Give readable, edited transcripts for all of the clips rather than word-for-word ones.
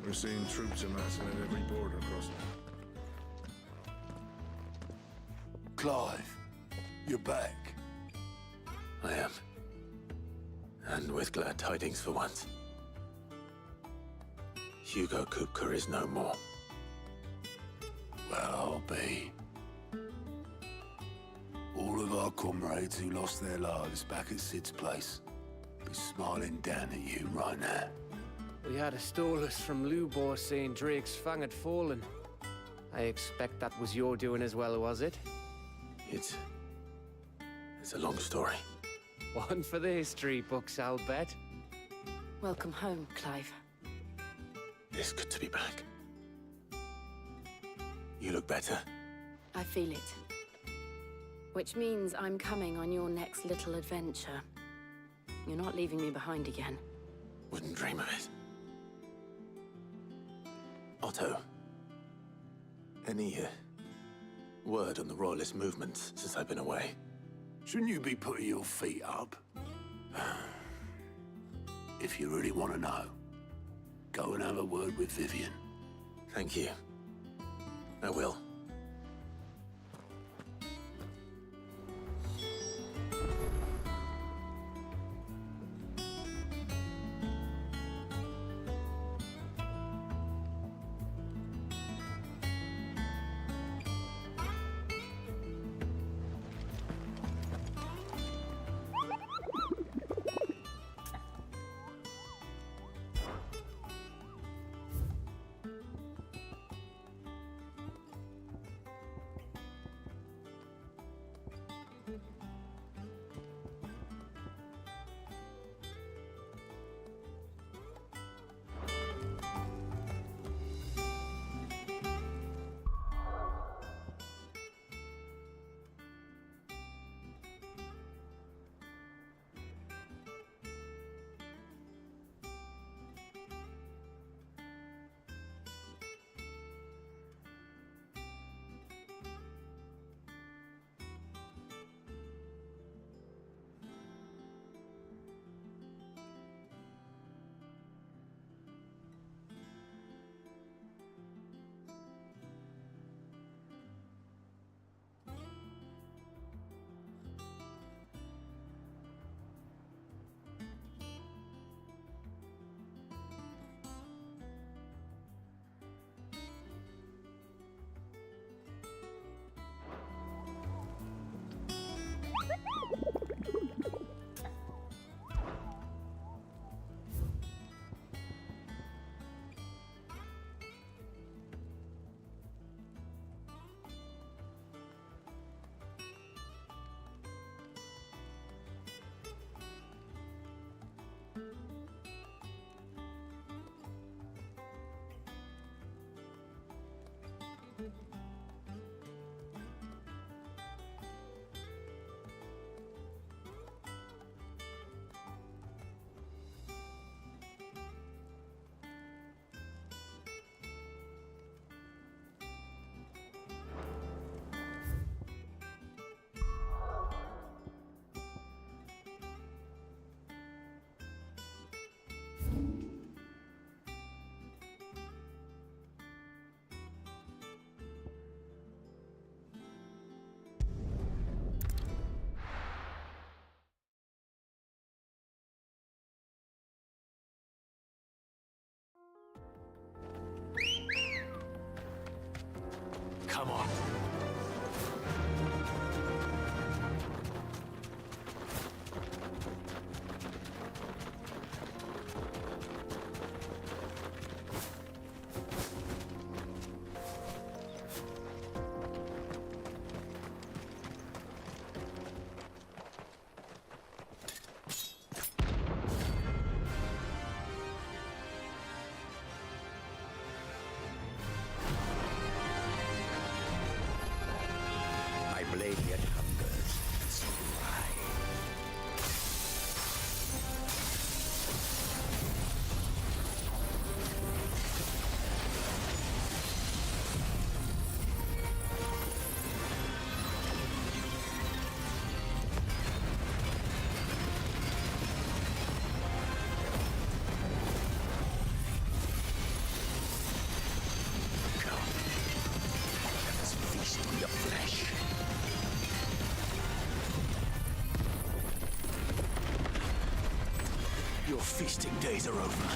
We're seeing troops amassing at every border crossing. Clive, you're back. I am. And with glad tidings for once. Hugo Kupka is no more. Well, I'll be. All of our comrades who lost their lives back at Sid's place be smiling down at you right now. We had a stolus from Lubor saying Drake's fang had fallen. I expect that was your doing as well, was it? It's a long story. One for the history books, I'll bet. Welcome home, Clive. It's good to be back. You look better. I feel it. Which means I'm coming on your next little adventure. You're not leaving me behind again. Wouldn't dream of it. Otto, any word on the Royalist movements since I've been away? Shouldn't you be putting your feet up? If you really want to know, go and have a word with Vivian. Thank you. I will. Come on. feasting days are over.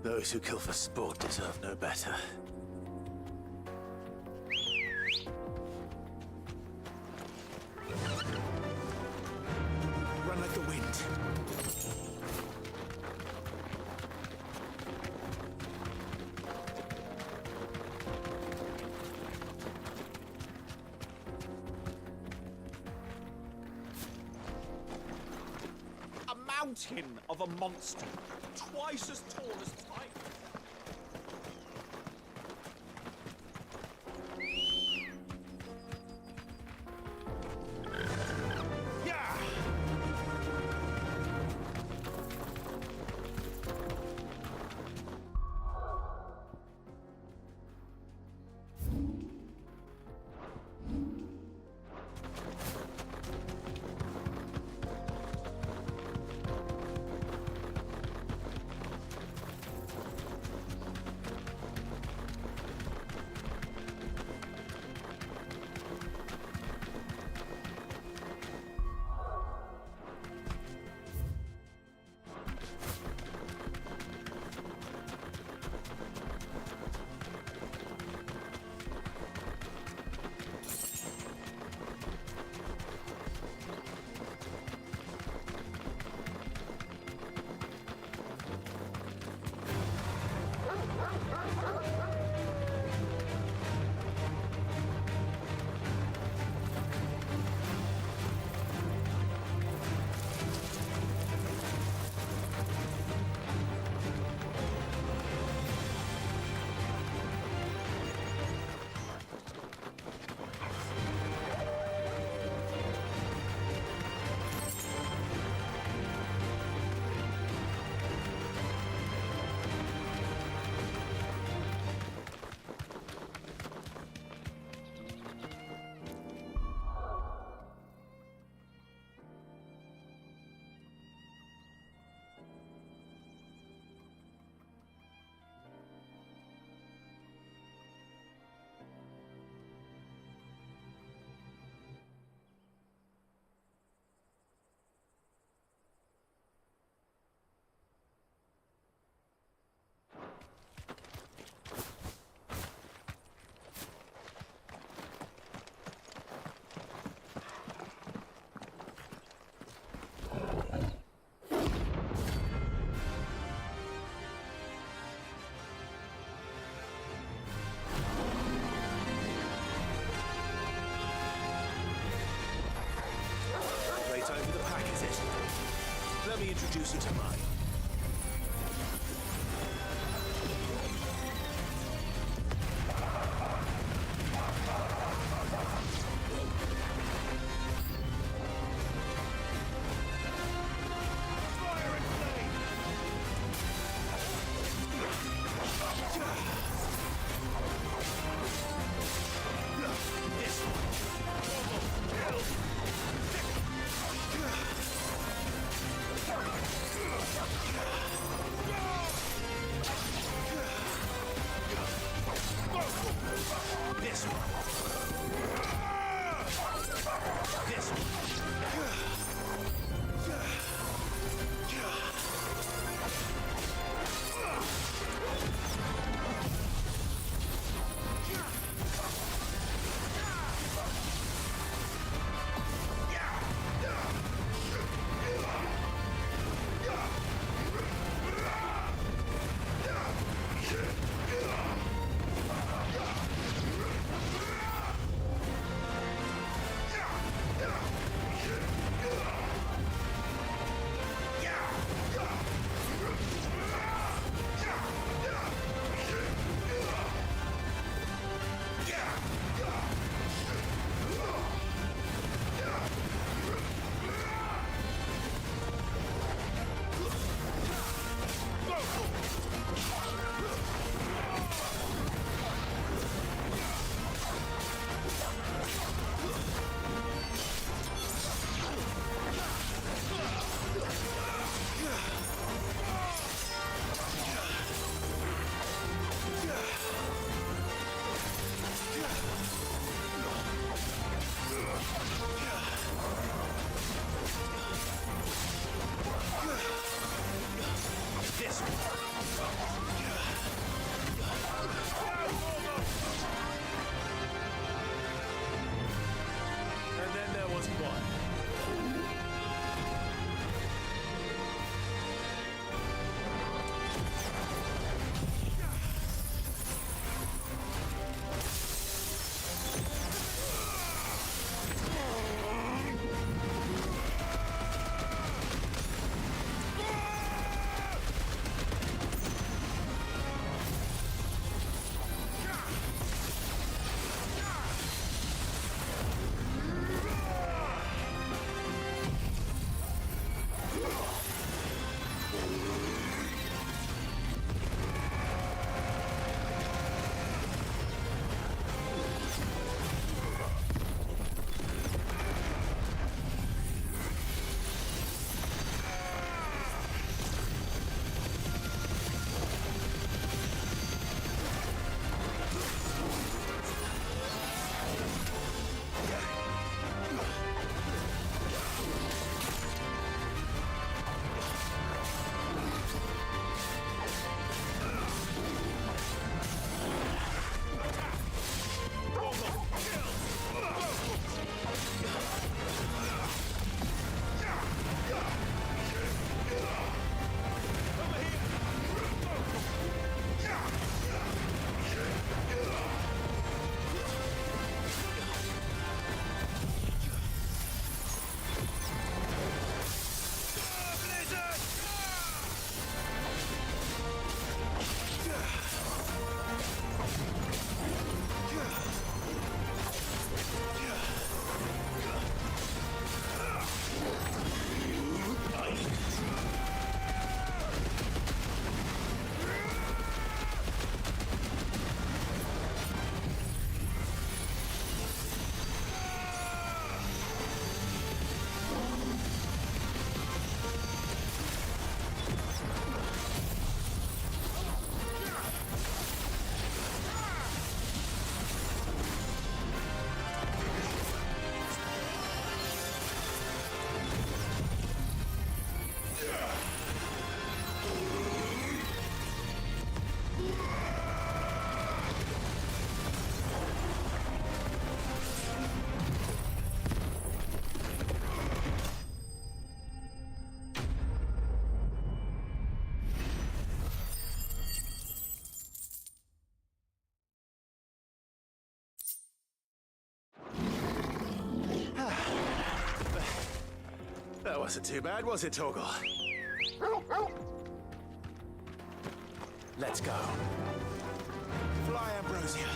Those who kill for sport deserve no better. Run like the wind. A mountain of a monster, twice as tall as Titan. Yeah! introduce you to mine. That wasn't too bad, was it, Torgal? Let's go. Fly, Ambrosia.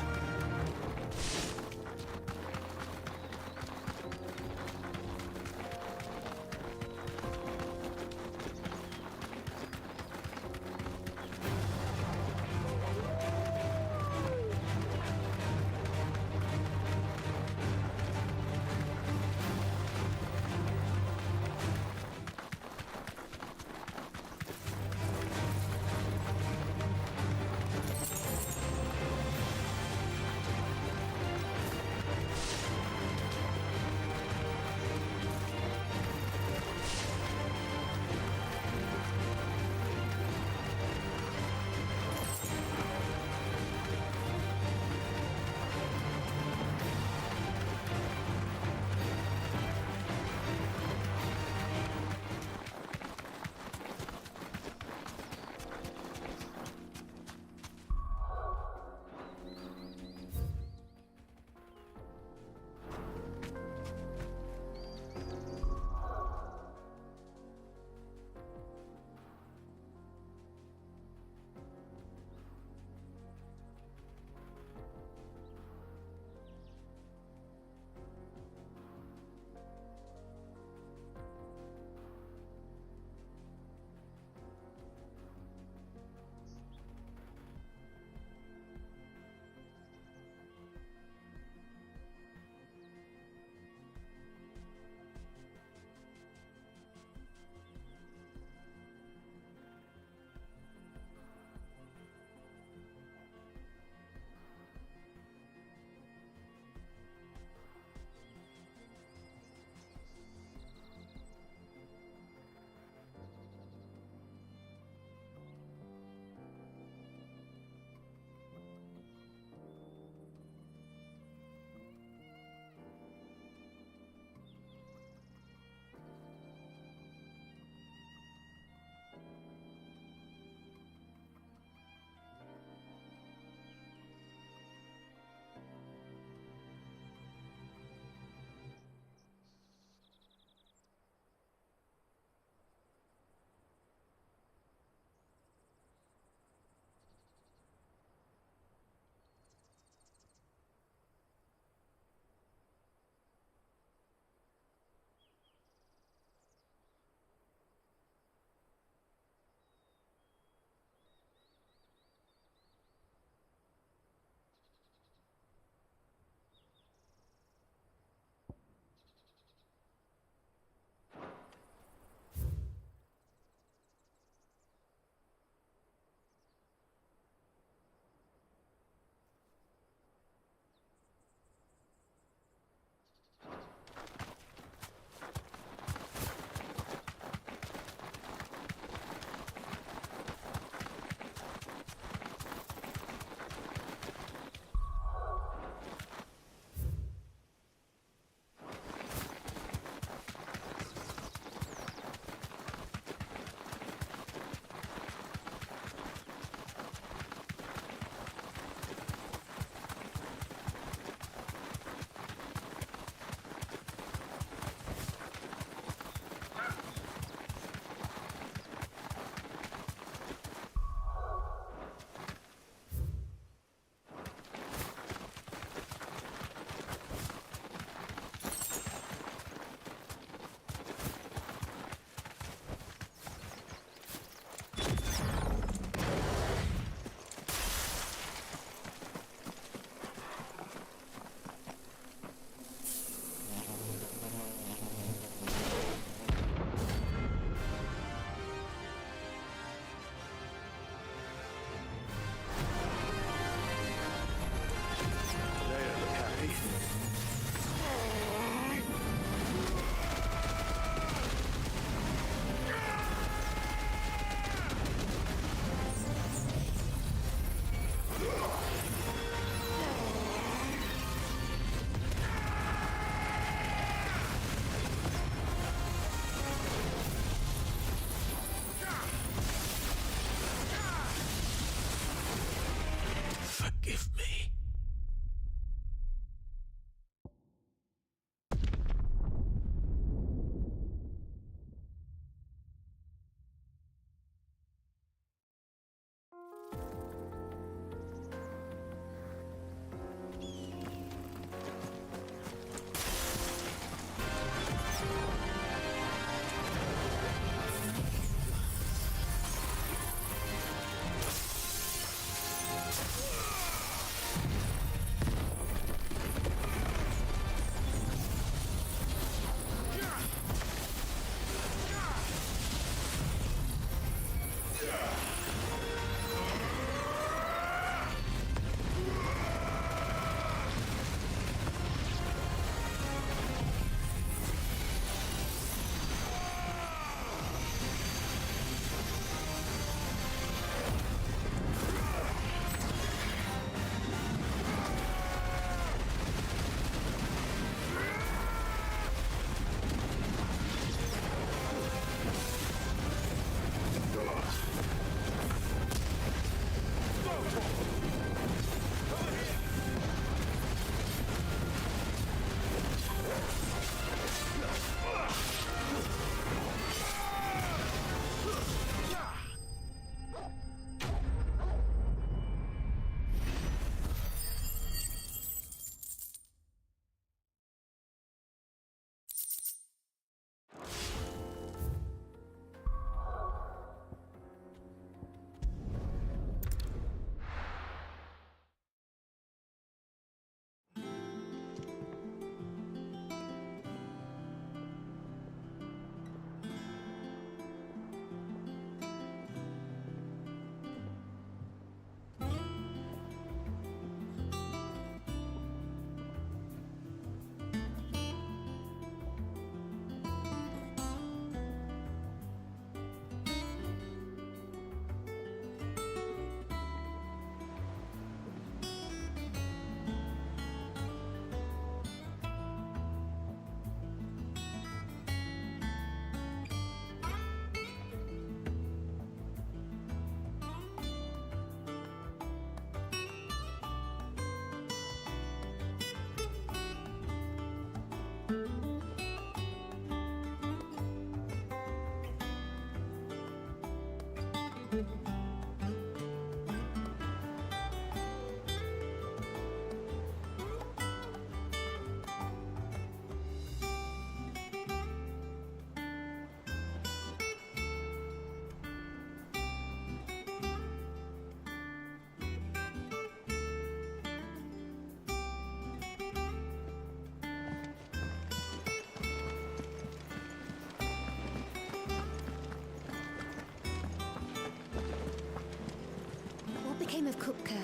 became of Kupka?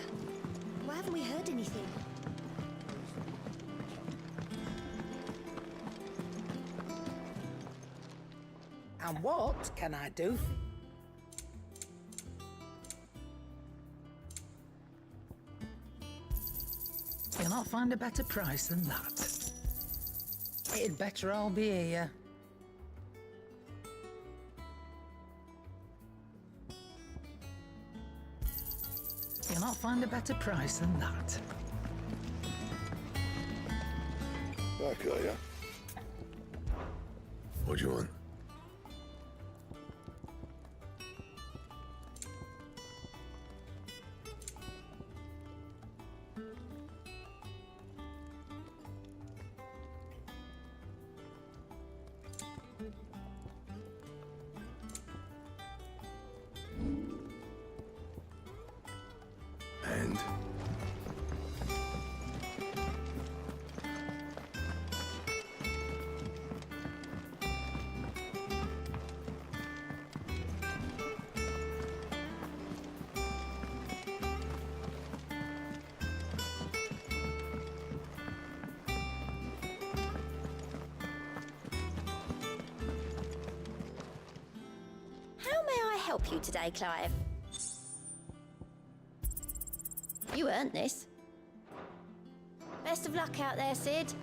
Why haven't we heard anything? And what can I do? You'll not find a better price than that. It'd better all be here. You'll not find a better price than that. Back, are ya? What do you want? And? How may I help you today, Clive? You earned this. Best of luck out there, Sid.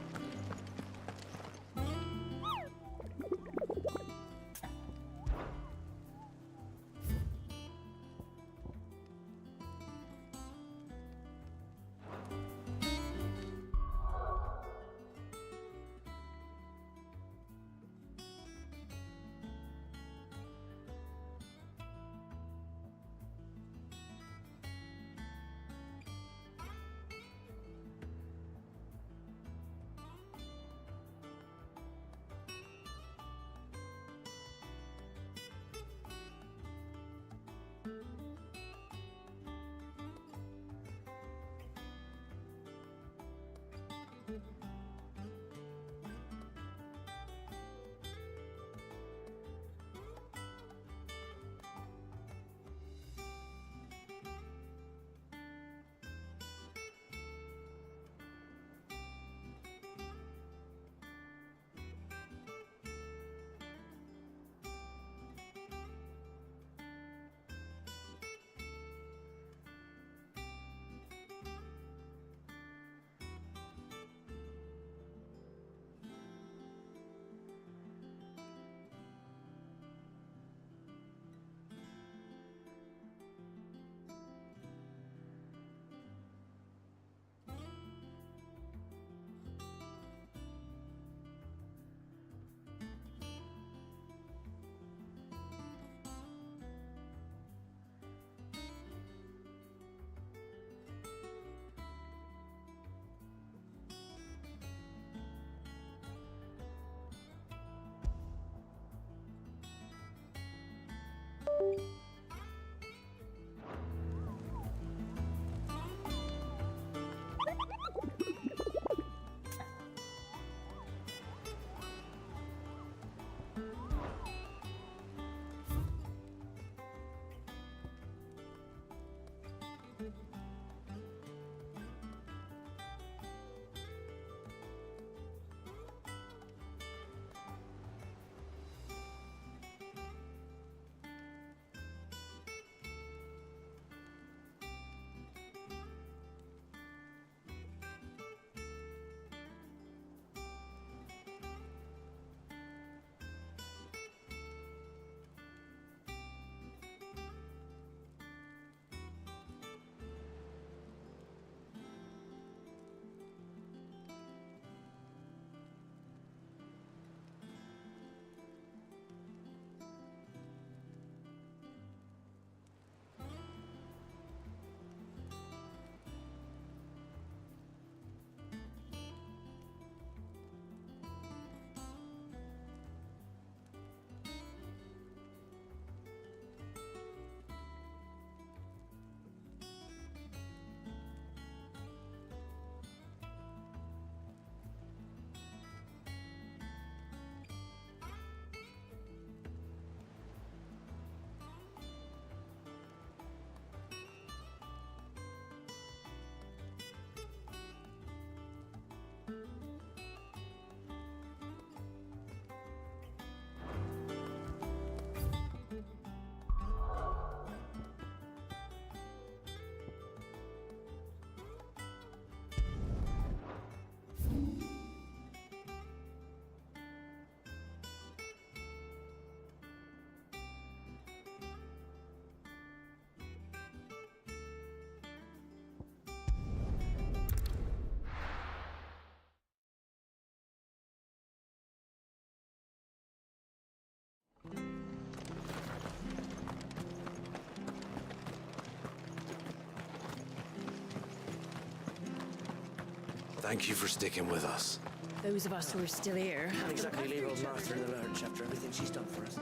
Thank you for sticking with us. Those of us who are still here. Can't exactly leave old Martha in the lurch after everything she's done for us.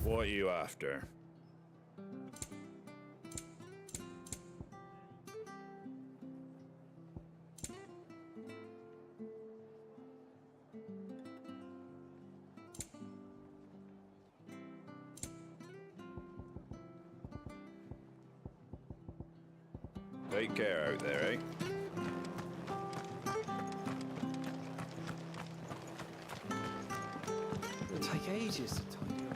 What are you after? Take care out there, eh? It'll take ages to tidy up.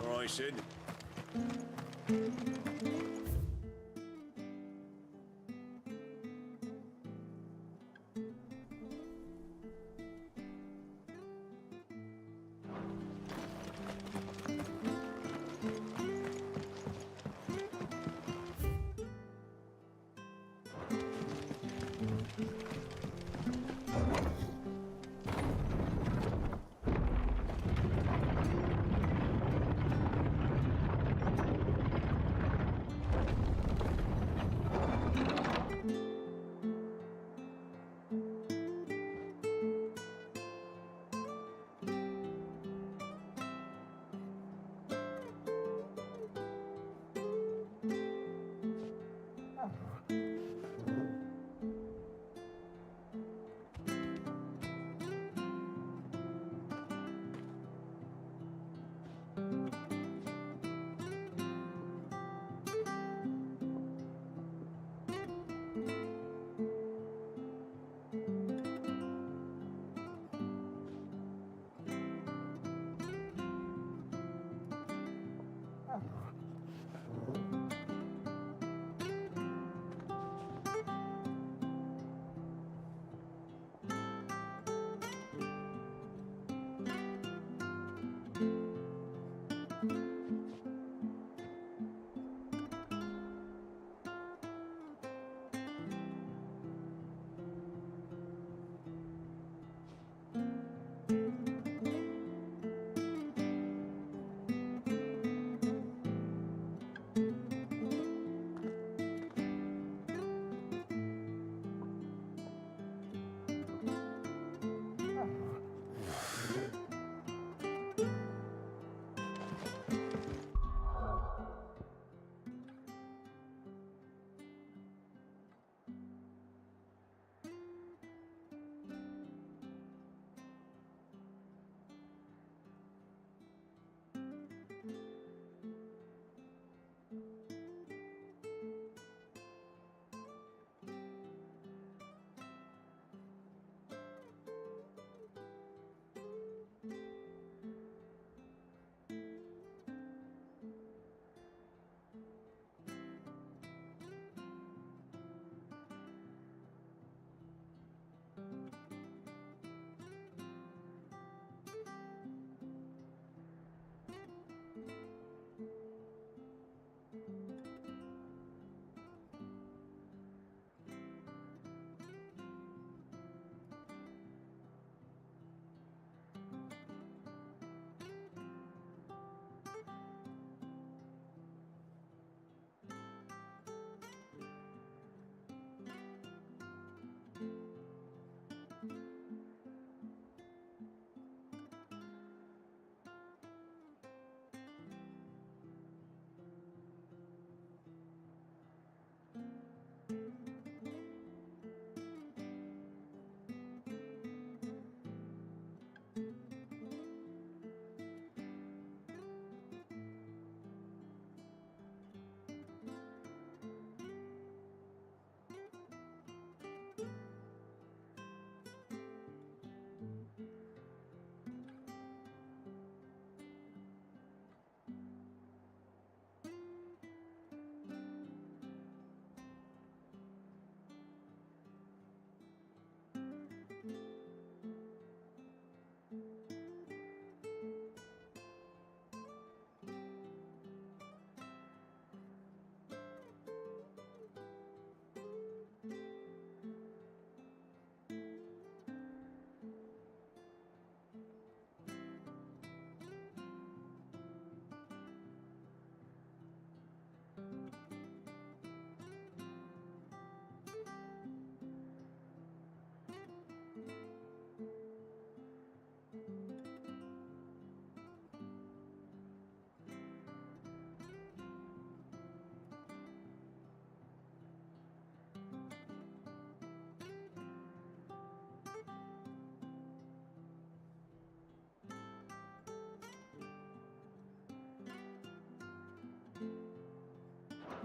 All right, Sid.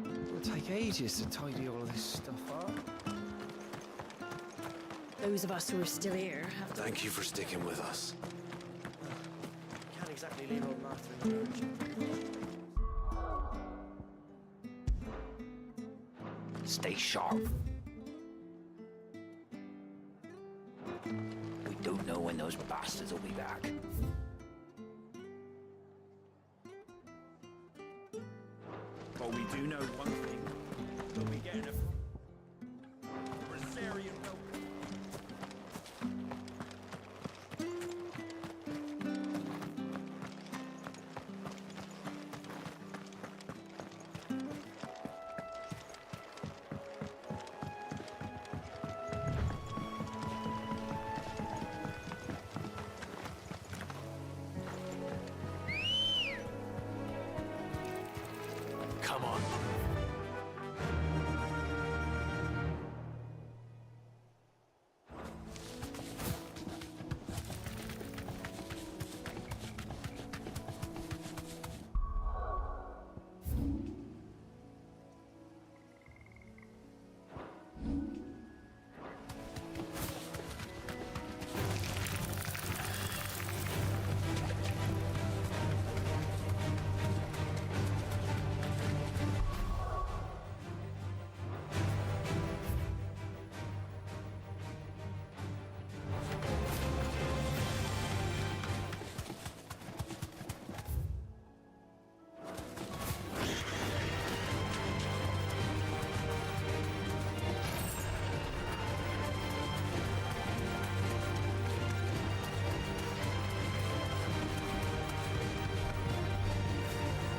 It'll take ages to tidy all this stuff up. Those of us who are still here have to... Thank you for sticking with us. Can't exactly leave old Master in the lurch. Stay sharp. We don't know when those bastards will be back. But we do know one thing. We'll be getting a Brazilian welcome. Come on.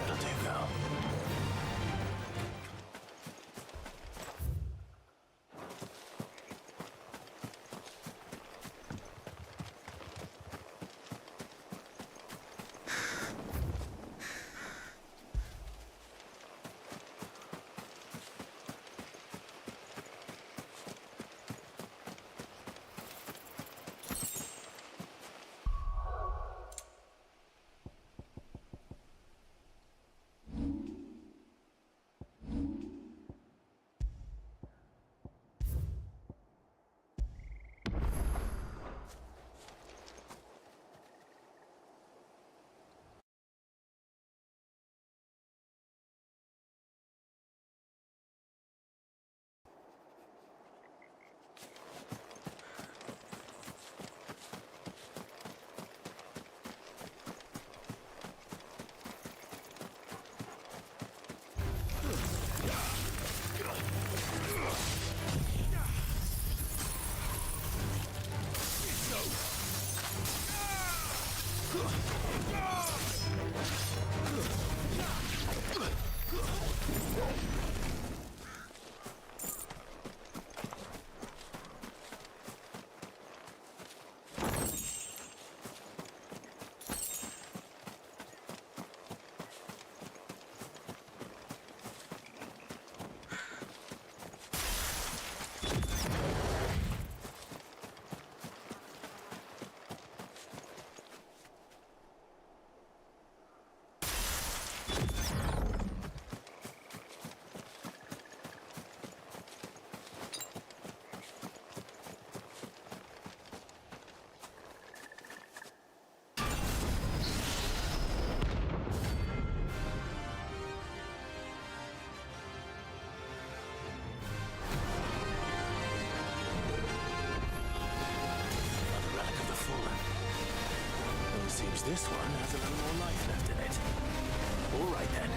That'll do, girl. Seems this one has a little more life left in it. All right then.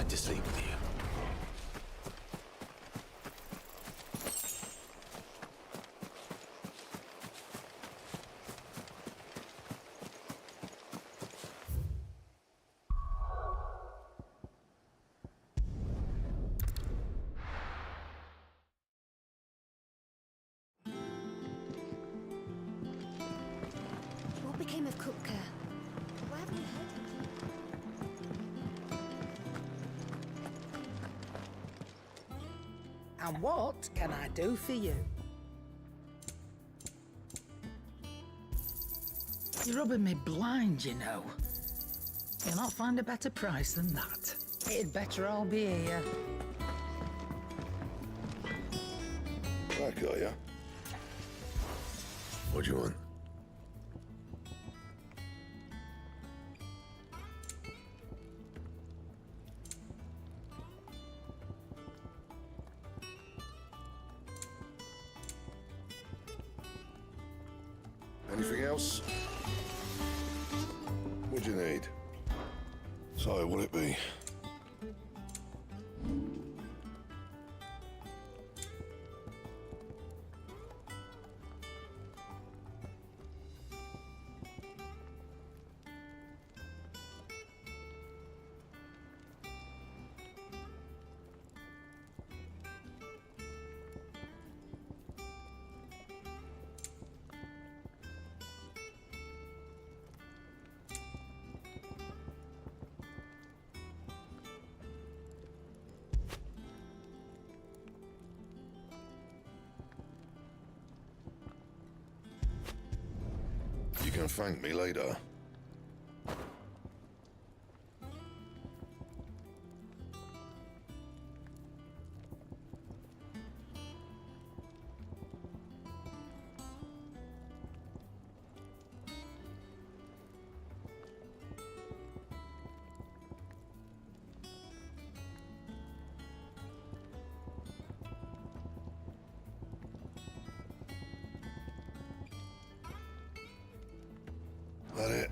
back to sleep with you. What became of Kupka? Why haven't we heard him? And what can I do for you? You're rubbing me blind, you know. You'll not find a better price than that. It'd better all be here. Back, are ya? What do you want? Anything else? What do you need? So, what'll it be? You can thank me later. That it?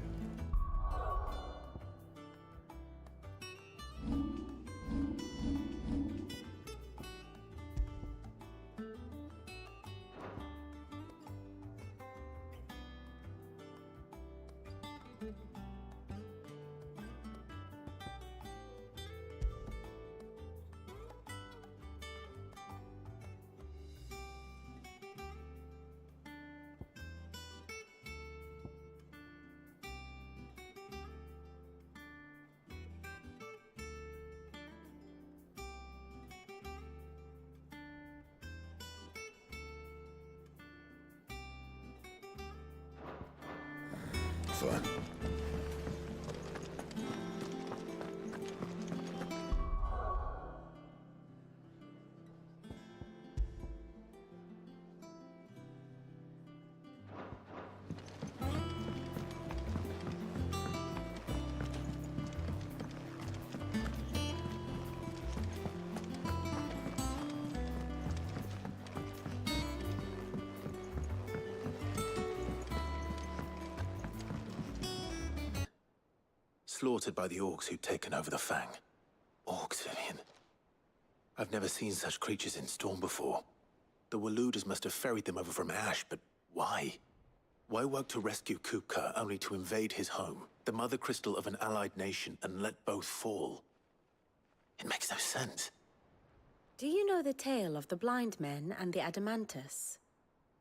Fine. Slaughtered by the orcs who'd taken over the Fang. Orcs, Vivian. I've never seen such creatures in Storm before. The Waluders must have ferried them over from Ash, but why? Why work to rescue Kupka only to invade his home, the mother crystal of an allied nation, and let both fall? It makes no sense. Do you know the tale of the blind men and the Adamantus?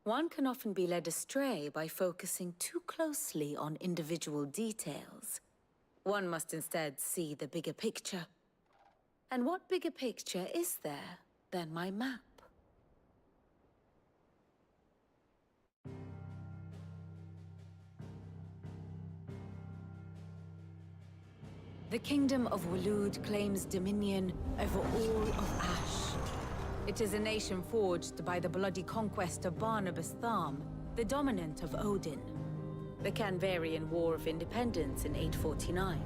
One can often be led astray by focusing too closely on individual details. One must instead see the bigger picture. And what bigger picture is there than my map? The Kingdom of Walud claims dominion over all of Ash. It is a nation forged by the bloody conquest of Barnabas Tharm, the dominant of Odin. The Canvarian War of Independence in 849.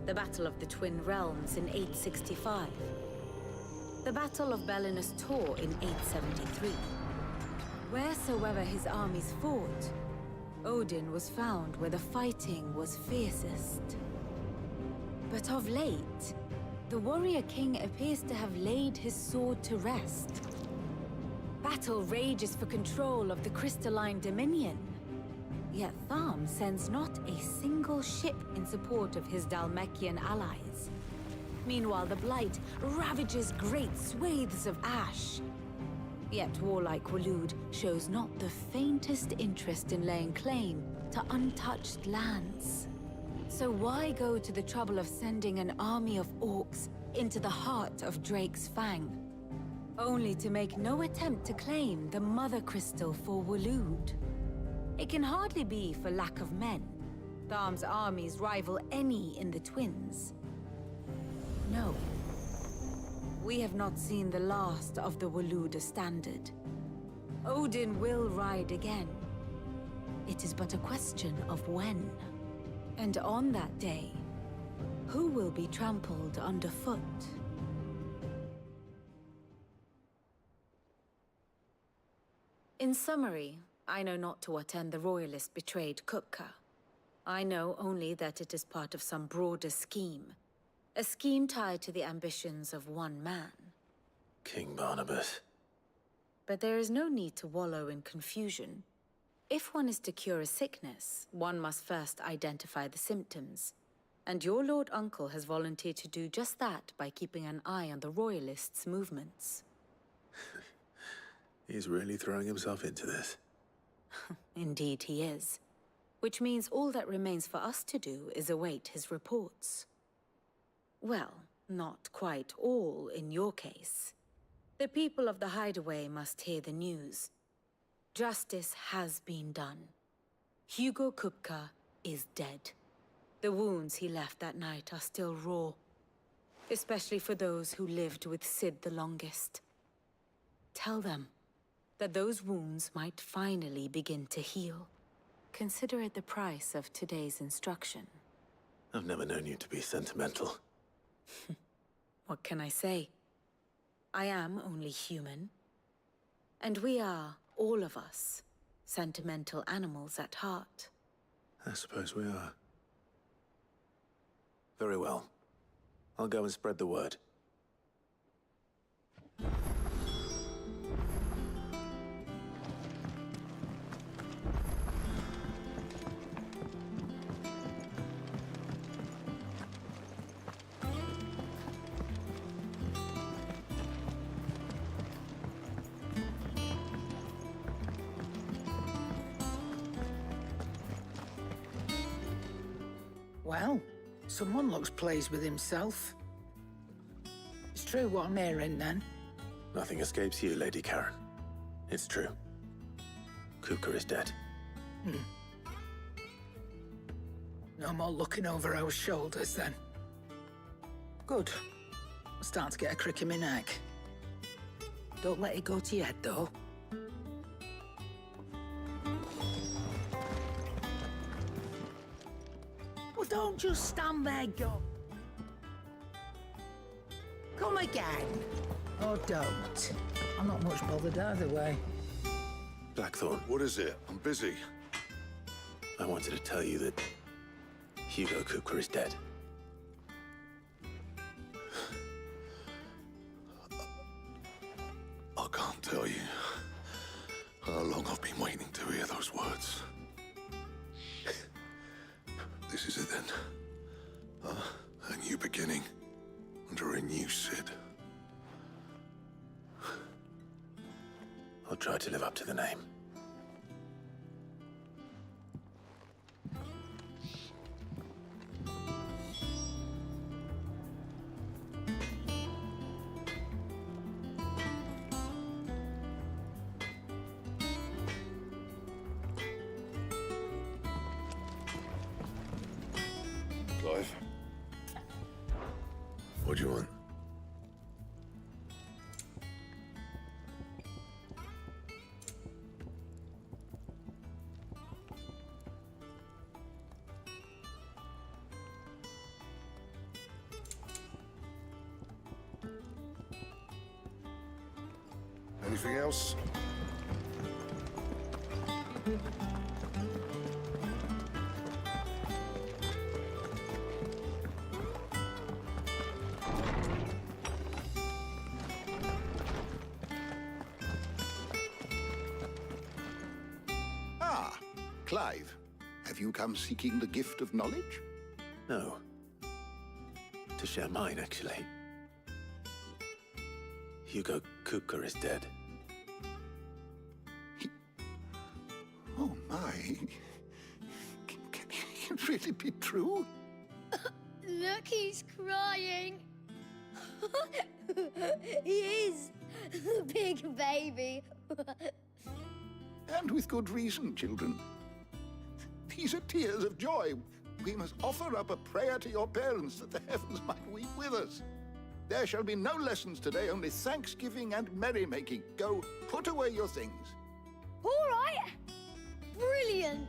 The Battle of the Twin Realms in 865. The Battle of Belinus Tor in 873. Wheresoever his armies fought, Odin was found where the fighting was fiercest. But of late, the warrior king appears to have laid his sword to rest. Battle rages for control of the crystalline dominion. Yet Tharm sends not a single ship in support of his Dhalmekian allies. Meanwhile, the Blight ravages great swathes of ash. Yet warlike Waloed shows not the faintest interest in laying claim to untouched lands. So why go to the trouble of sending an army of orcs into the heart of Drake's Fang, only to make no attempt to claim the Mother Crystal for Waloed? It can hardly be for lack of men. Tharm's armies rival any in the Twins. No. We have not seen the last of the Waloed standard. Odin will ride again. It is but a question of when. And on that day, who will be trampled underfoot? In summary, I know not to what end the Royalists betrayed Kupka. I know only that it is part of some broader scheme. A scheme tied to the ambitions of one man. King Barnabas. But there is no need to wallow in confusion. If one is to cure a sickness, one must first identify the symptoms. And your Lord Uncle has volunteered to do just that by keeping an eye on the Royalists' movements. He's really throwing himself into this. Indeed he is. Which means all that remains for us to do is await his reports. Well, not quite all in your case. The people of the Hideaway must hear the news. Justice has been done. Hugo Kupka is dead. The wounds he left that night are still raw, especially for those who lived with Sid the longest. Tell them that those wounds might finally begin to heal. Consider it the price of today's instruction. I've never known you to be sentimental. What can I say? I am only human. And we are, all of us, sentimental animals at heart. I suppose we are. Very well. I'll go and spread the word. Well, someone looks pleased with himself. It's true what I'm hearing, then. Nothing escapes you, Lady Karen. It's true. Kupka is dead. No more looking over our shoulders, then. Good. I'm starting to get a crick in my neck. Don't let it go to your head, though. Well, don't just stand there, go. Come again. Or don't. I'm not much bothered either way. Blackthorn, What is it? I'm busy. I wanted to tell you that Hugo Kupka is dead. I can't tell you how long I've been waiting to hear those words. This is it then. A new beginning under a new Sid. I'll try to live up to the name. Clive? What do you want? Anything else? Clive, have you come seeking the gift of knowledge? No. To share mine, actually. Hugo Kupka is dead. Oh my. Can it really be true? Look, he's crying. He is. The big baby. And with good reason, children. These are tears of joy. We must offer up a prayer to your parents that the heavens might weep with us. There shall be no lessons today, only thanksgiving and merrymaking. Go, put away your things. All right. Brilliant.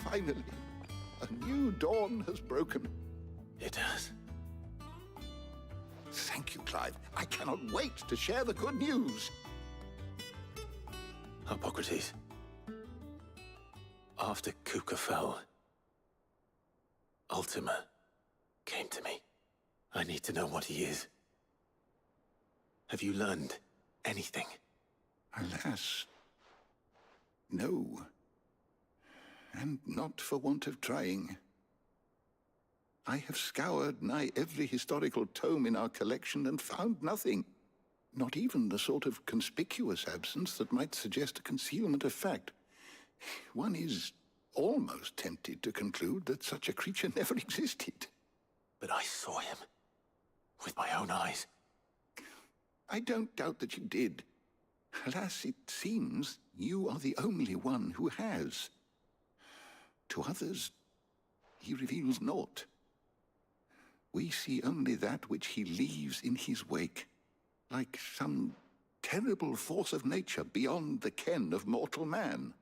Finally, a new dawn has broken. It has. Thank you, Clive. I cannot wait to share the good news. Hippocrates. After Kupka fell, Ultima came to me. I need to know what he is. Have you learned anything? Alas, no. And not for want of trying. I have scoured nigh every historical tome in our collection and found nothing. Not even the sort of conspicuous absence that might suggest a concealment of fact. One is almost tempted to conclude that such a creature never existed. But I saw him. With my own eyes. I don't doubt that you did. Alas, it seems you are the only one who has. To others, he reveals naught. We see only that which he leaves in his wake, like some terrible force of nature beyond the ken of mortal man.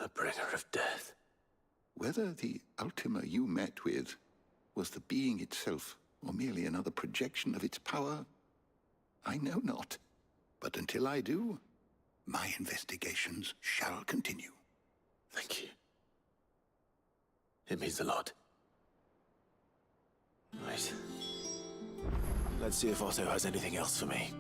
A bringer of death. Whether the Ultima you met with was the being itself, or merely another projection of its power, I know not. But until I do, my investigations shall continue. Thank you. It means a lot. Right. Let's see if Otto has anything else for me.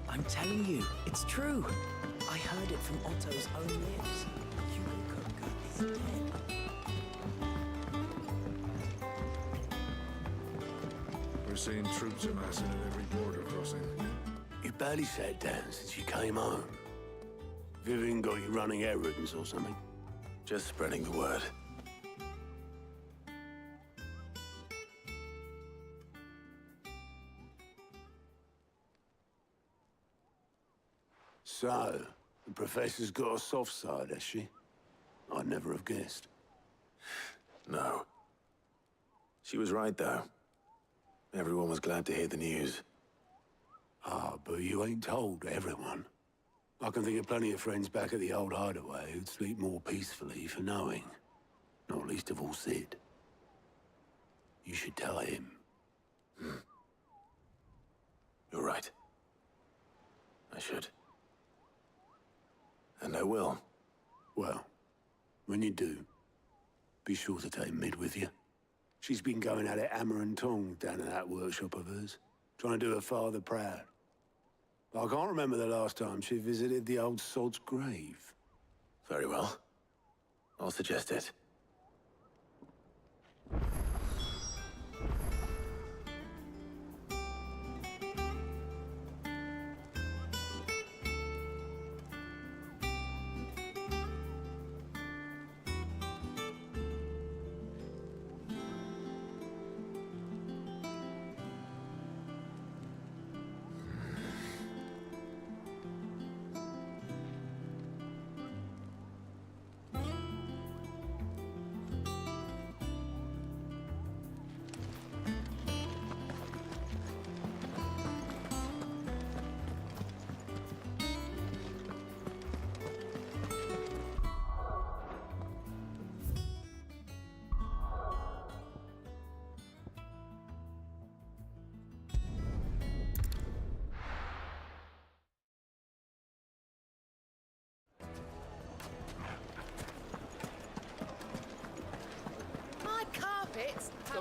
I'm telling you, it's true. I heard it from Otto's own lips. Hugo Kupka is dead. We're seeing troops amassing at every border crossing. You barely sat down since you came home. Vivian got you running errands or something? Just spreading the word. So, the professor's got a soft side, has she? I'd never have guessed. No. She was right, though. Everyone was glad to hear the news. Ah, but you ain't told everyone. I can think of plenty of friends back at the old hideaway who'd sleep more peacefully for knowing. Not least of all Sid. You should tell him. You're right. I should. And I will. Well, when you do, be sure to take Mid with you. She's been going at it hammer and tong down in that workshop of hers, trying to do her father proud. But I can't remember the last time she visited the old sod's grave. Very well. I'll suggest it.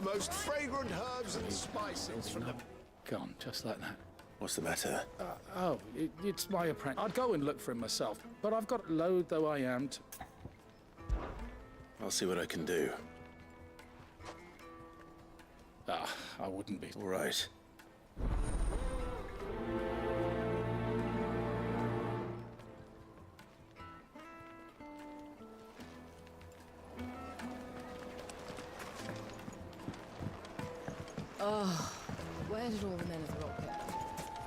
the most fragrant herbs and spices from the... Gone, just like that. What's the matter? It's my apprentice. I'd go and look for him myself, but I've got load though I am to... I'll see what I can do. I wouldn't be. All right. Oh, where did all the men of the rock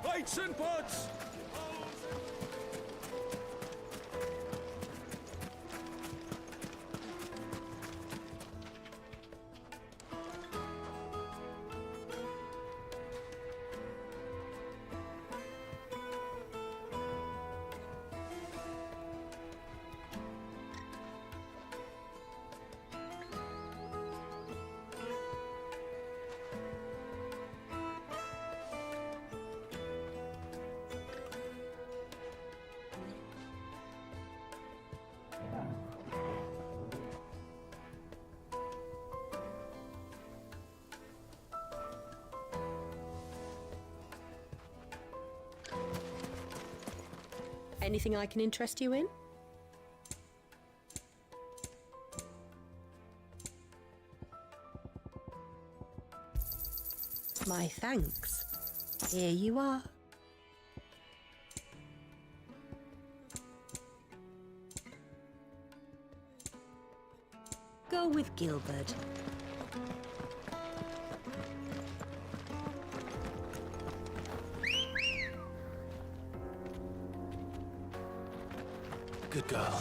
go? Lights and pots! Anything I can interest you in? My thanks. Here you are. Go with Gilbert. Good girl.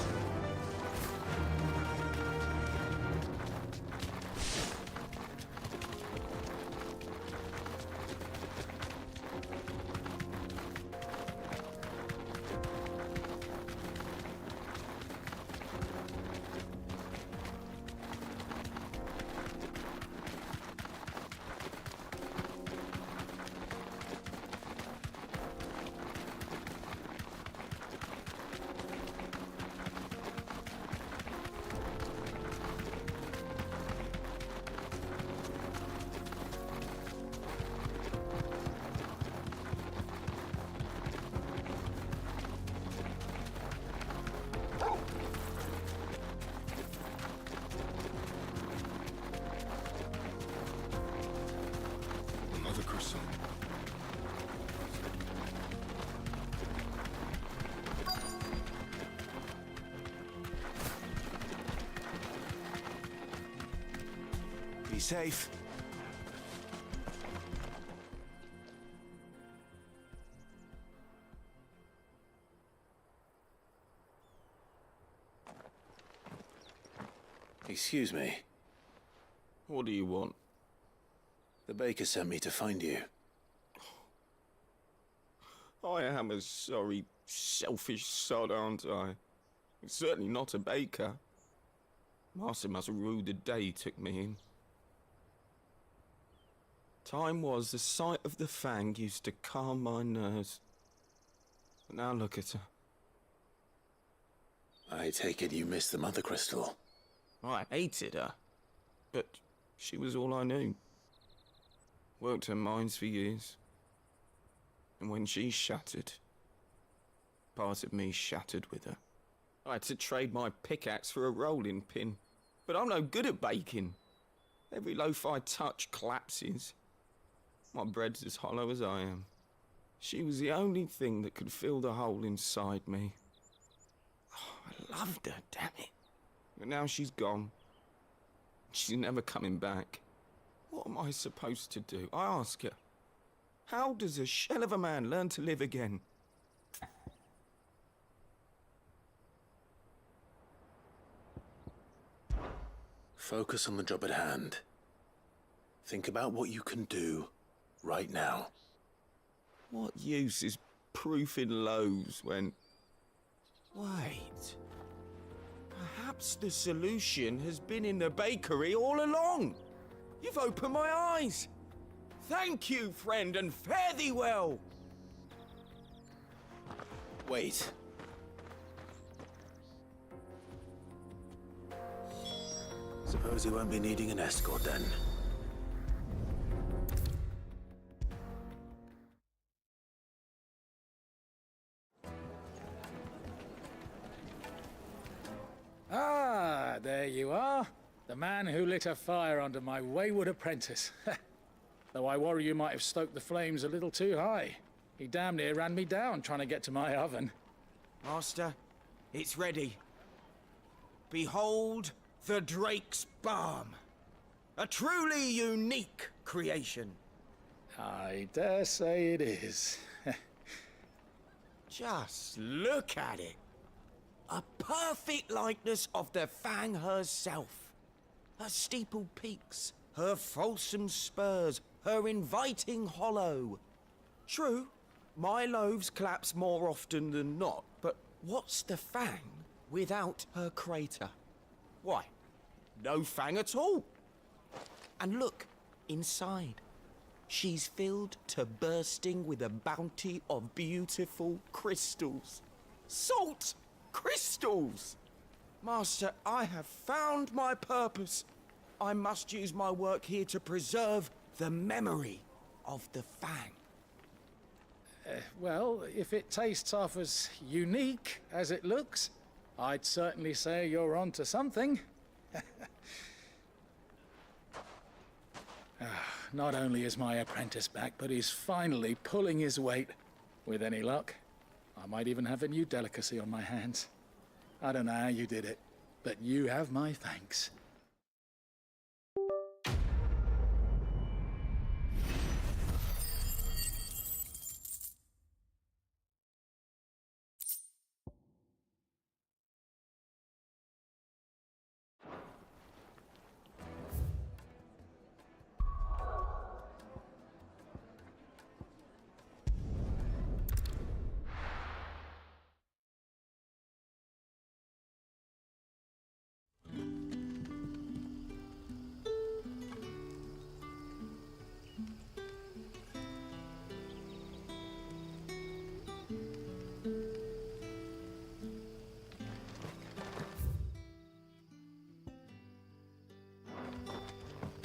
Another crystal. Be safe. Excuse me. What do you want? The baker sent me to find you. I am a sorry, selfish sod, aren't I? Certainly not a baker. Master must have ruled the day he took me in. Time was the sight of the fang used to calm my nerves. But now look at her. I take it you missed the mother crystal. I hated her, but she was all I knew. Worked her mines for years. And when she shattered, part of me shattered with her. I had to trade my pickaxe for a rolling pin, but I'm no good at baking. Every loaf I touch collapses. My bread's as hollow as I am. She was the only thing that could fill the hole inside me. Oh, I loved her, damn it. But now she's gone. She's never coming back. What am I supposed to do? I ask her. How does a shell of a man learn to live again? Focus on the job at hand. Think about what you can do right now. What use is proofing loaves when... Wait. Perhaps the solution has been in the bakery all along. You've opened my eyes. Thank you, friend, and fare thee well. Wait. Suppose you won't be needing an escort then. Ah, there you are. The man who lit a fire under my wayward apprentice. Though I worry you might have stoked the flames a little too high. He damn near ran me down trying to get to my oven. Master, it's ready. Behold the Drake's Balm. A truly unique creation. I dare say it is. Just look at it. A perfect likeness of the Fang herself. Her steeple peaks, her fulsome spurs, her inviting hollow. True, my loaves collapse more often than not, but what's the Fang without her crater? Why, no Fang at all. And look, inside. She's filled to bursting with a bounty of beautiful crystals. Salt crystals! Master, I have found my purpose. I must use my work here to preserve the memory of the Fang. Well, if it tastes half as unique as it looks, I'd certainly say you're onto something. Not only is my apprentice back, but he's finally pulling his weight. With any luck, I might even have a new delicacy on my hands. I don't know how you did it, but you have my thanks.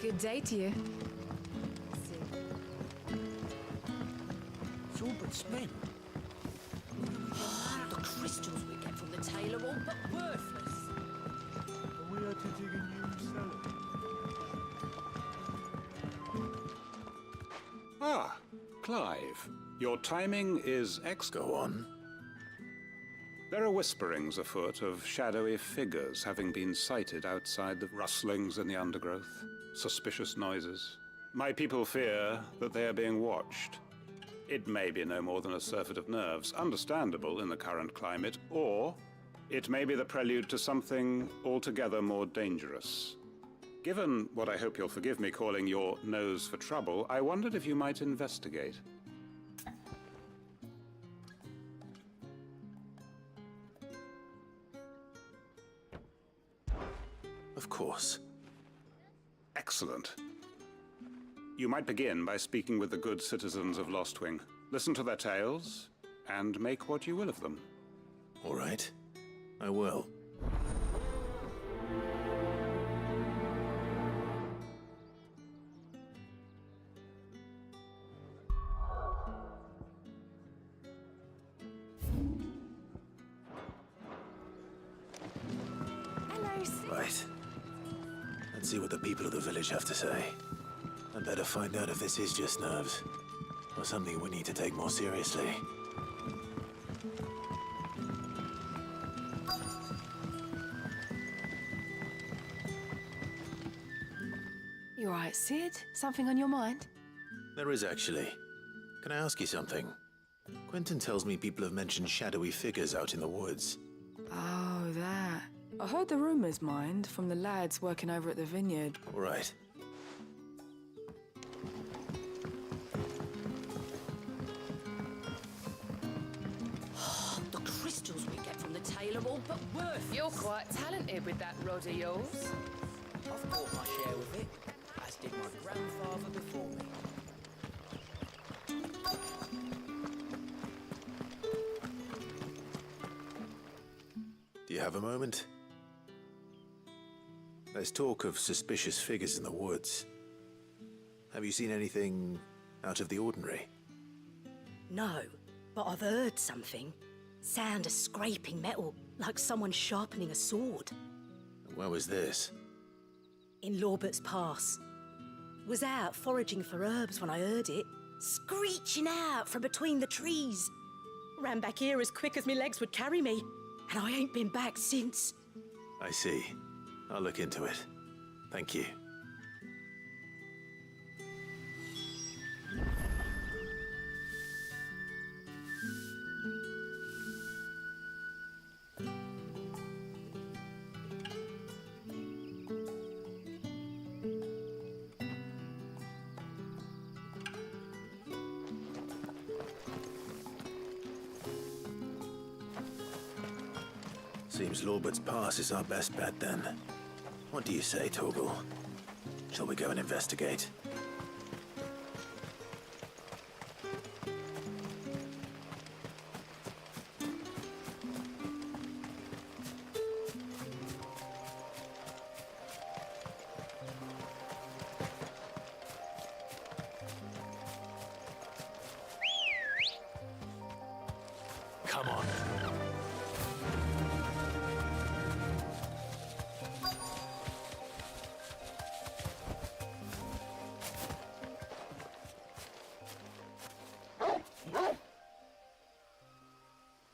Good day to you. It's all but spent. The crystals we get from the tailor all but worthless. We had to dig a new cellar. Ah, Clive. Your timing is Go on. There are whisperings afoot of shadowy figures having been sighted outside the rustlings in the undergrowth. Suspicious noises. My people fear that they are being watched. It may be no more than a surfeit of nerves, understandable in the current climate, or it may be the prelude to something altogether more dangerous. Given what I hope you'll forgive me calling your nose for trouble, I wondered if you might investigate. Of course. Excellent. You might begin by speaking with the good citizens of Lostwing. Listen to their tales, and make what you will of them. All right. I will. Hello, Sid. Right. Let's see what the people of the village have to say. I'd better find out if this is just nerves, or something we need to take more seriously. You all right, Sid? Something on your mind? There is actually. Can I ask you something? Quentin tells me people have mentioned shadowy figures out in the woods. Oh, that. I heard the rumours, mind, from the lads working over at the vineyard. All right. The crystals we get from the tailor all but worthless. You're quite talented with that rod of yours. I've bought my share of it, as did my grandfather before me. Do you have a moment? There's talk of suspicious figures in the woods. Have you seen anything out of the ordinary? No, but I've heard something. Sound of scraping metal, like someone sharpening a sword. Where was this? In Lorbert's Pass. Was out foraging for herbs when I heard it, screeching out from between the trees. Ran back here as quick as my legs would carry me, and I ain't been back since. I see. I'll look into it. Thank you. Seems Lorbert's Pass is our best bet, then. What do you say, Torgal? Shall we go and investigate? Come on.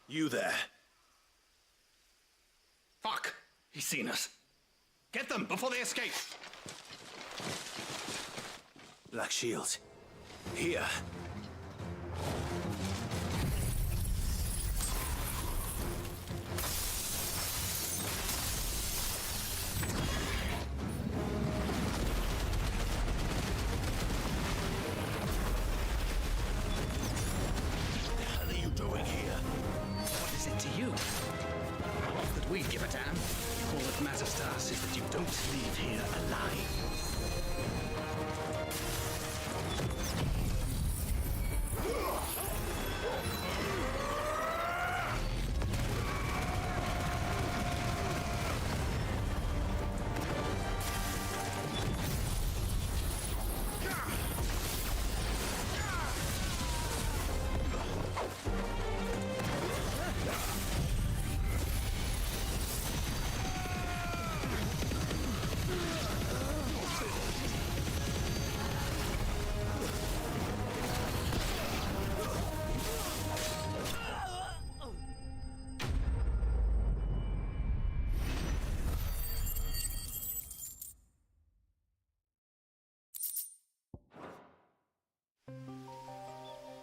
You there. Fuck! He's seen us. Get them before they escape! Black Shields. Here. What are you doing here? What is it to you? Not that we give a damn. All that matters to us is that you don't leave here alive.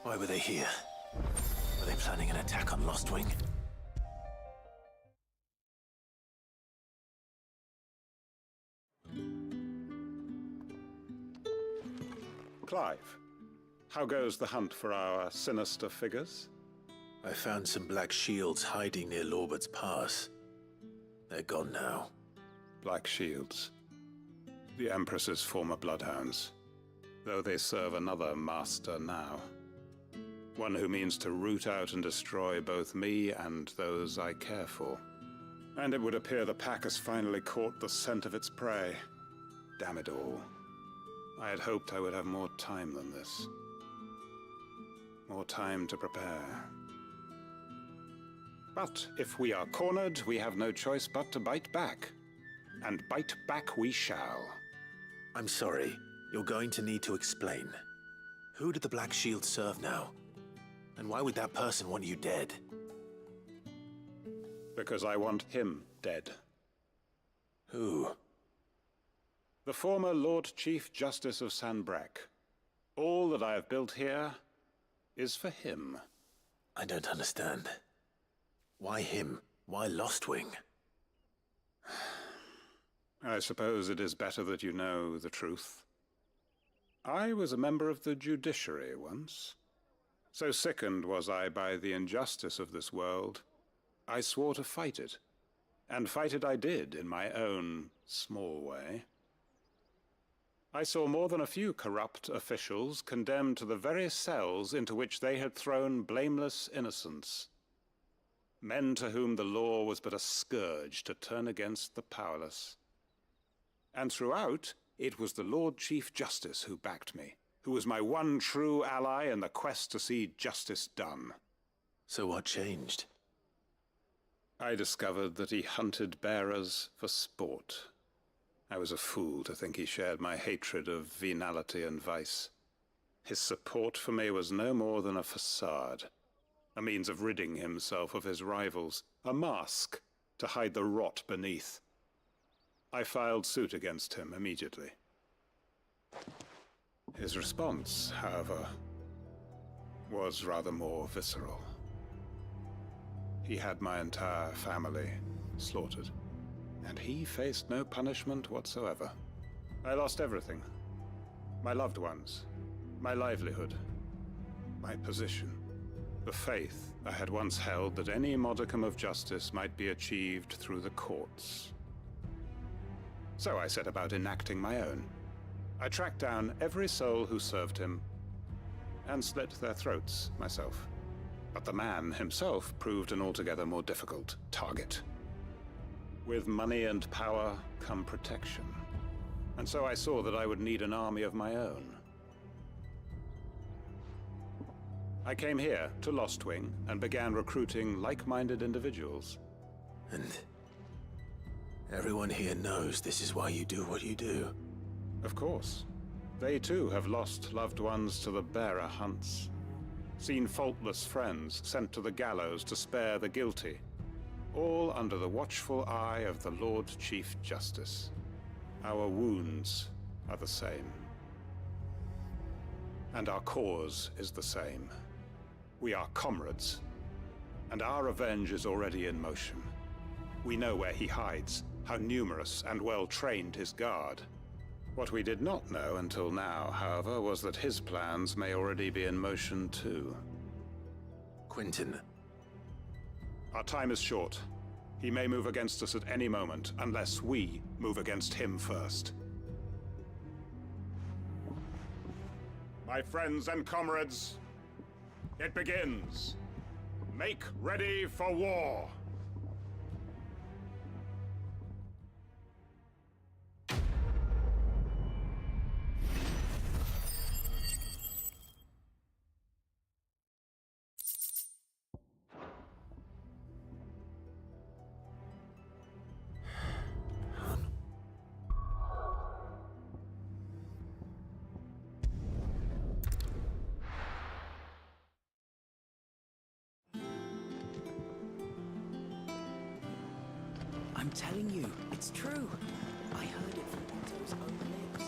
Why were they here? Were they planning an attack on Lostwing? Clive, how goes the hunt for our sinister figures? I found some Black Shields hiding near Lorbert's Pass. They're gone now. Black Shields. The Empress's former bloodhounds. Though they serve another master now. One who means to root out and destroy both me and those I care for. And it would appear the pack has finally caught the scent of its prey. Damn it all. I had hoped I would have more time than this. More time to prepare. But if we are cornered, we have no choice but to bite back. And bite back we shall. I'm sorry. You're going to need to explain. Who did the Black Shield serve now? And why would that person want you dead? Because I want him dead. Who? The former Lord Chief Justice of Sanbreque. All that I have built here is for him. I don't understand. Why him? Why Lostwing? I suppose it is better that you know the truth. I was a member of the judiciary once. So sickened was I by the injustice of this world, I swore to fight it. And fight it I did in my own small way. I saw more than a few corrupt officials condemned to the very cells into which they had thrown blameless innocents. Men to whom the law was but a scourge to turn against the powerless. And throughout, it was the Lord Chief Justice who backed me, who was my one true ally in the quest to see justice done. So what changed? I discovered that he hunted bearers for sport. I was a fool to think he shared my hatred of venality and vice. His support for me was no more than a facade, a means of ridding himself of his rivals, a mask to hide the rot beneath. I filed suit against him immediately. His response, however, was rather more visceral. He had my entire family slaughtered, and he faced no punishment whatsoever. I lost everything. My loved ones, my livelihood, my position, the faith I had once held that any modicum of justice might be achieved through the courts. So I set about enacting my own. I tracked down every soul who served him and slit their throats myself. But the man himself proved an altogether more difficult target. With money and power come protection. And so I saw that I would need an army of my own. I came here to Lostwing and began recruiting like-minded individuals. And everyone here knows this is why you do what you do. Of course. They too have lost loved ones to the bearer hunts. Seen faultless friends sent to the gallows to spare the guilty. All under the watchful eye of the Lord Chief Justice. Our wounds are the same. And our cause is the same. We are comrades. And our revenge is already in motion. We know where he hides, how numerous and well-trained his guard. What we did not know until now, however, was that his plans may already be in motion too. Quentin. Our time is short. He may move against us at any moment, unless we move against him first. My friends and comrades, it begins. Make ready for war. I'm telling you, it's true. I heard it from Otto's own lips.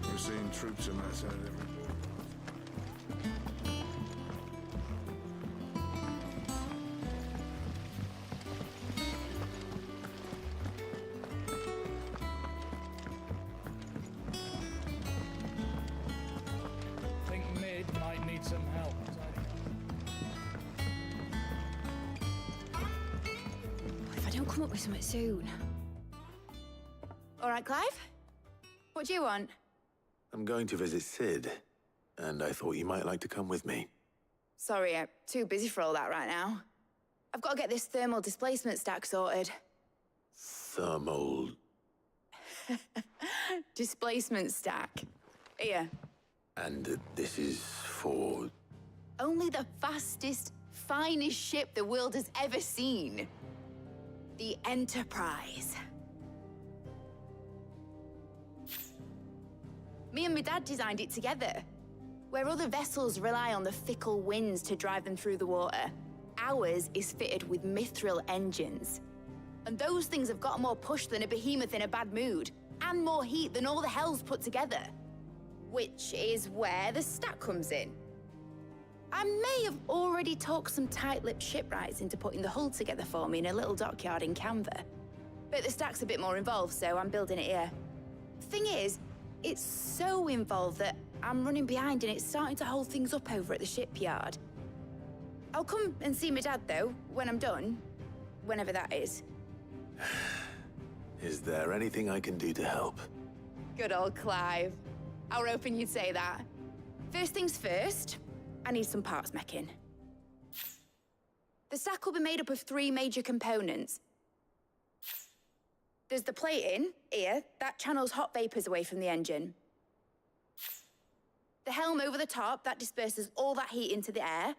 We're seeing troops on that side of the river. Think mid might need some help. If I don't come up with something soon. All right, Clive? What do you want? I'm going to visit Sid, and I thought you might like to come with me. Sorry, I'm too busy for all that right now. I've got to get this thermal displacement stack sorted. Thermal... Displacement stack. Here. And this is for... Only the fastest, finest ship the world has ever seen. The Enterprise. Me and my dad designed it together. Where other vessels rely on the fickle winds to drive them through the water, ours is fitted with mithril engines. And those things have got more push than a behemoth in a bad mood, and more heat than all the hells put together. Which is where the stack comes in. I may have already talked some tight-lipped shipwrights into putting the hull together for me in a little dockyard in Canva. But the stack's a bit more involved, so I'm building it here. Thing is, it's so involved that I'm running behind and it's starting to hold things up over at the shipyard. I'll come and see my dad, though, when I'm done. Whenever that is. Is there anything I can do to help? Good old Clive. I was hoping you'd say that. First things first, I need some parts meching. The stack will be made up of 3 major components. There's the plating, here, that channels hot vapors away from the engine. The helm over the top, that disperses all that heat into the air.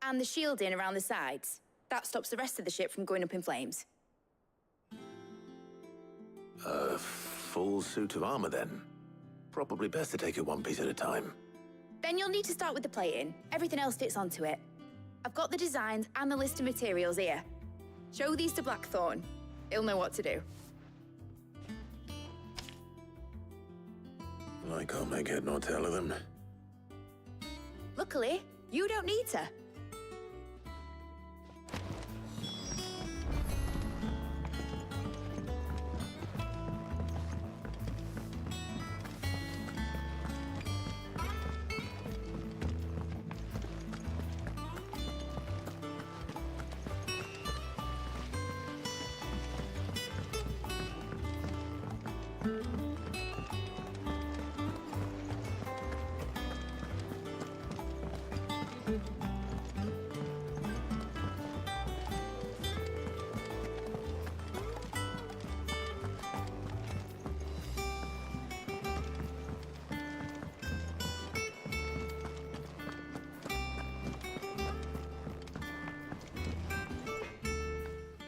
And the shielding around the sides. That stops the rest of the ship from going up in flames. A full suit of armor, then. Probably best to take it one piece at a time. Then you'll need to start with the plating. Everything else fits onto it. I've got the designs and the list of materials here. Show these to Blackthorn. He'll know what to do. I can't make head nor tail of them. Luckily, you don't need to.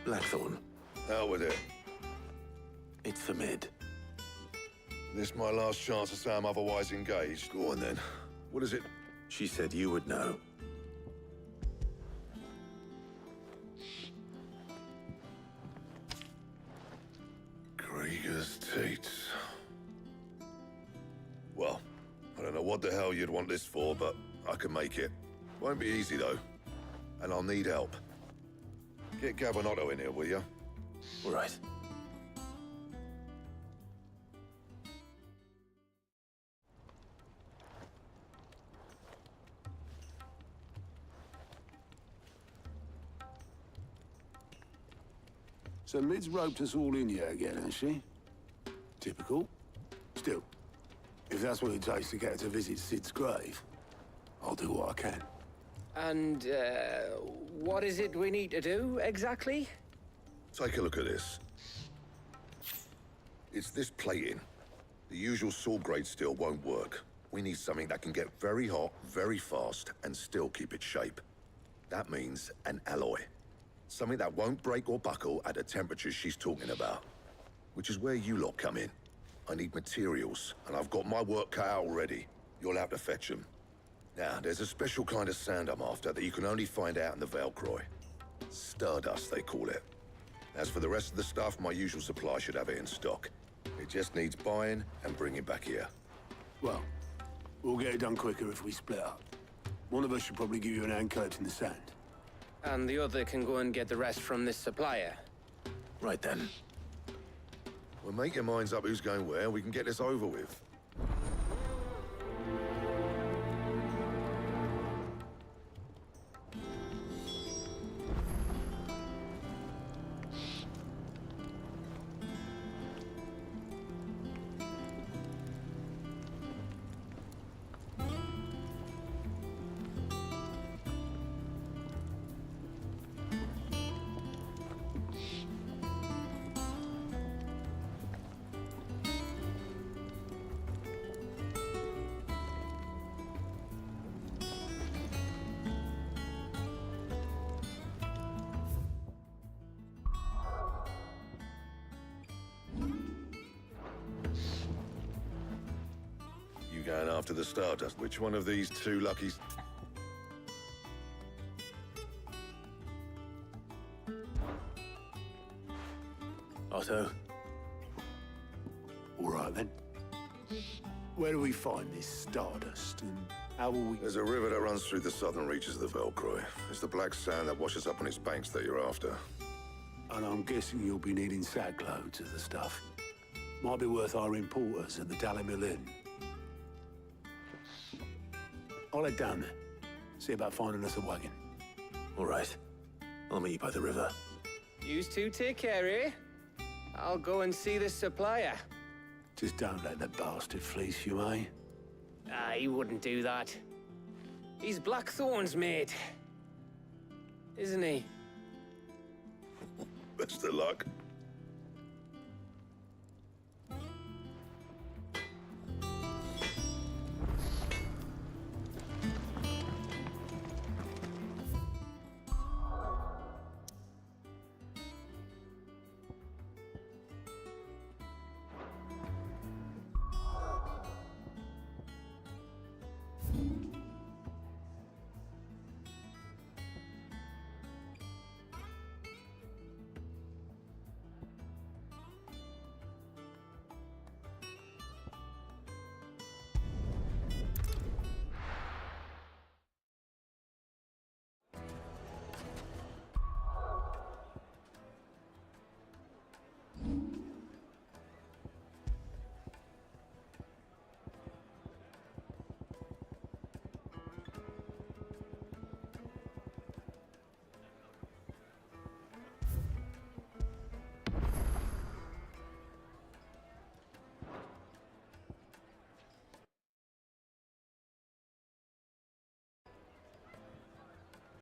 Blackthorn. Hell with it. It's for mid. This my last chance to say I'm otherwise engaged. Go on then. What is it? She said you would know. Krieger's Teats. Well, I don't know what the hell you'd want this for, but I can make it. Won't be easy, though. And I'll need help. Get Gabonotto in here, will you? All right. So Mid's roped us all in here again, hasn't she? Typical. Still, if that's what it takes to get her to visit Sid's grave, I'll do what I can. And, what is it we need to do, exactly? Take a look at this. It's this plating. The usual sword-grade steel won't work. We need something that can get very hot, very fast, and still keep its shape. That means an alloy. Something that won't break or buckle at the temperatures she's talking about. Which is where you lot come in. I need materials, and I've got my work cut out already. You'll have to fetch them. Now, there's a special kind of sand I'm after that you can only find out in the Valcroy. Stardust, they call it. As for the rest of the stuff, my usual supply should have it in stock. It just needs buying and bringing back here. Well, we'll get it done quicker if we split up. One of us should probably give you an hand coat in the sand. And the other can go and get the rest from this supplier. Right then. Well, make your minds up who's going where, we can get this over with. You going after the Stardust? Which one of these two luckies? Otto? All right, then. Where do we find this Stardust, and how will we... There's a river that runs through the southern reaches of the Valcroy. It's the black sand that washes up on its banks that you're after. And I'm guessing you'll be needing sack loads of the stuff. Might be worth hiring porters at the Dalimil Inn. I'll head down there. See about finding us a wagon. All right. I'll meet you by the river. Yous two take care, eh? I'll go and see the supplier. Just don't let the bastard fleece you, eh? Ah, he wouldn't do that. He's Blackthorn's mate. Isn't he? Best of luck.